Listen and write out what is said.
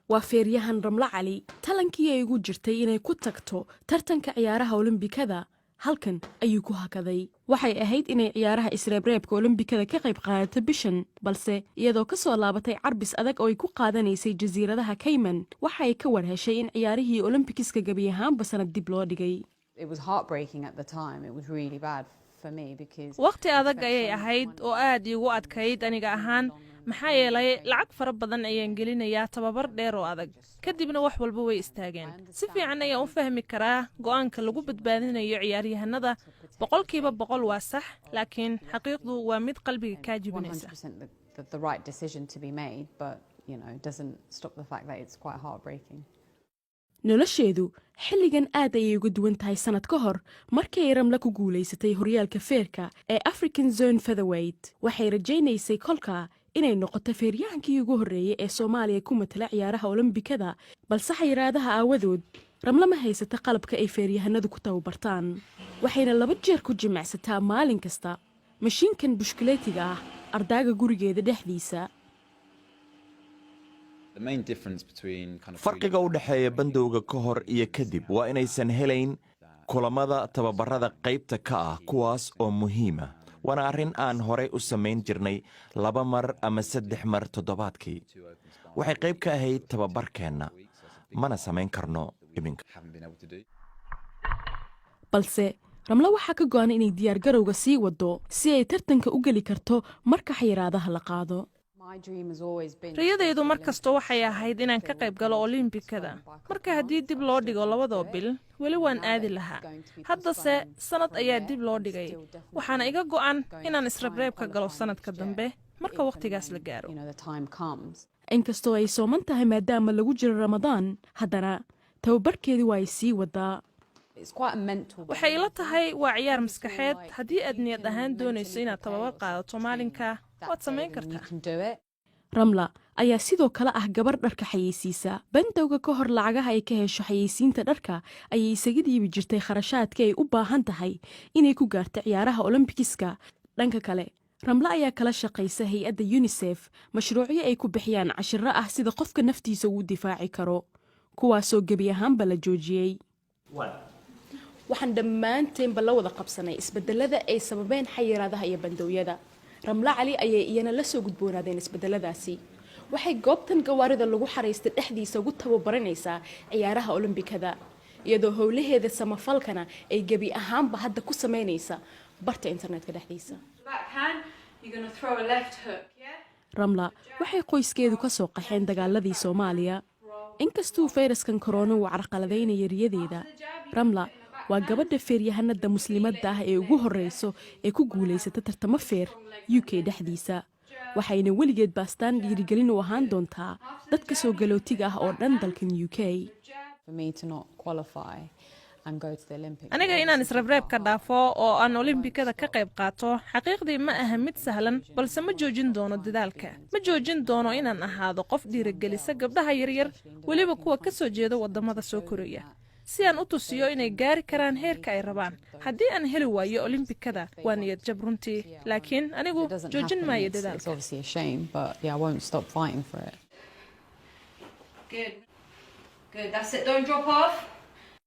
waa feeryahan Ramla Cali talankii ay ugu jirtay inay ku tagto tartanka ciyaaraha Olombikada halkan ayuu ku hakaday waxay ahayd inay ciyaaraha isreebreebka Olombikada ka qayb qaadato bishan balse iyadoo ka soo laabatay carbis adag oo ay ku qaadanaysay jasiiradaha Cayman waxa ay ka warheshay in ciyaarihii Olympics-ka gabi ahaanba sanad dib loo dhigay. waqti adag ayay ahayd oo aad iigu adkayd aniga ahaan maxaa yeelay lacag fara badan ayaan gelinayaa tababar dheer oo adag kadibna wax walba way istaageen si fiican ayaan u fahmi karaa go'aanka lagu badbaadinayo ciyaaryahanada 100% waa sax laakiin xaqiiqdu waa mid qalbiga ka jibinaysa nolosheedu xilligan aad ayay uga duwan tahay sanad ka hor markii ay Ramla ku guuleysatay horyaalka feerka ee African Zone Featherweight waxay rajaynaysay kolka inay noqoto feeryahankii ugu horeeyay ee Soomaaliya ku matala ciyaaraha Olombikada balse xayiraadaha aawadood Ramla ma haysata qalabka ay feeryahanadu ku tababartaan waxayna 2 jeer ku jimacsataa maalin kasta mashiinkan bushkuleetiga ah ardaaga gurigeeda dhexdiisa. farqiga u dhaxeeya bandowga ka hor iyo kadib waa inaysan helayn kulamada tababarada qaybta ka ah kuwaas oo muhiima waana arrin aan horey u samayn jirnay 2 mar ama 3 mar toddobaadkii waxay qayb ka ahayd tababarkeenna mana samayn karno iminka balse Ramla waxaa ka go'an inay diyaar garowga sii wado si ay tartanka u gali karto marka xayiraadaha la qaado. riyadaydu markasta waxay ahayd inaan ka qayb galo Olombikada marka haddii dib loo dhigo 2 bil weli waan aadi lahaa haddase sanad ayaa dib loo dhigay waxaana iga go'an inaan isreebreebka galo sanadka dambe marka waqtigaas la gaaro inkastoo ay sooman tahay maadaama lagu jiro Ramadaan haddana tababarkeedu waa ay sii wadaa waxay ila tahay waa ciyaar maskaxeed haddii aad niyad ahaan doonayso inaad tababar qaadato maalinka waad samayn kartaa. Ramla ayaa sidoo kale ah gabar dharka xayeysiisa bandowga ka hor lacagaha ay ka hesho xayeysiinta dharka ayay isaga dhiibi jirtay kharashaadka ay u baahan tahay inay ku gaarto ciyaaraha Olympics-ka dhanka kale Ramla ayaa kala shaqaysa hay'adda UNICEF mashruucyo ay ku bixiyaan cashiro ah sida qofka naftiisa uu difaaci karo kuwaasoo gabi ahaanba la joojiyay. waxaan dhammaanteenba la wada qabsanay isbedelada ay sababeen xayiraadaha iyo bandowyada. Ramla Cali ayay iyana la soo gudboonaadeen isbedeladaasi waxay goobtan gawaarida lagu xareystay dhexdiisa ugu tababaranaysaa ciyaaraha Olombikada iyadoo howlaheeda samafalkana ay gabi ahaanba hadda ku sameynaysa barta internetka dhexdiisa. Ramla waxay qoyskeedu ka soo qaxeen dagaaladii Soomaaliya inkastuu fayraskan corona uu carqaladaynay riyadeeda Ramla waa gabadha feeryahanada muslimadda ah ee ugu horeyso ee ku guuleysata tartamo feer UK dhexdiisa waxayna weligeed baastaan dhiirigelin u ahaan doontaa dadka soo galootiga ah oo dhan dalkan UK. aniga inaan isreebreebka dhaafo oo aan Olombikada ka qayb qaato xaqiiqdii ma aha mid sahlan balse ma joojin doono dadaalka ma joojin doono inaan ahaado qof dhiirigelisa gabdhaha yaryar weliba kuwa ka soo jeeda wadamada soo koraya si aan u tusiyo inay gaari karaan heerka ay rabaan haddii aan heli waayo Olombikada waa niyad jab runtii laakiin anigu joojin maayo dadaalka. Good. That's it. Don't drop off.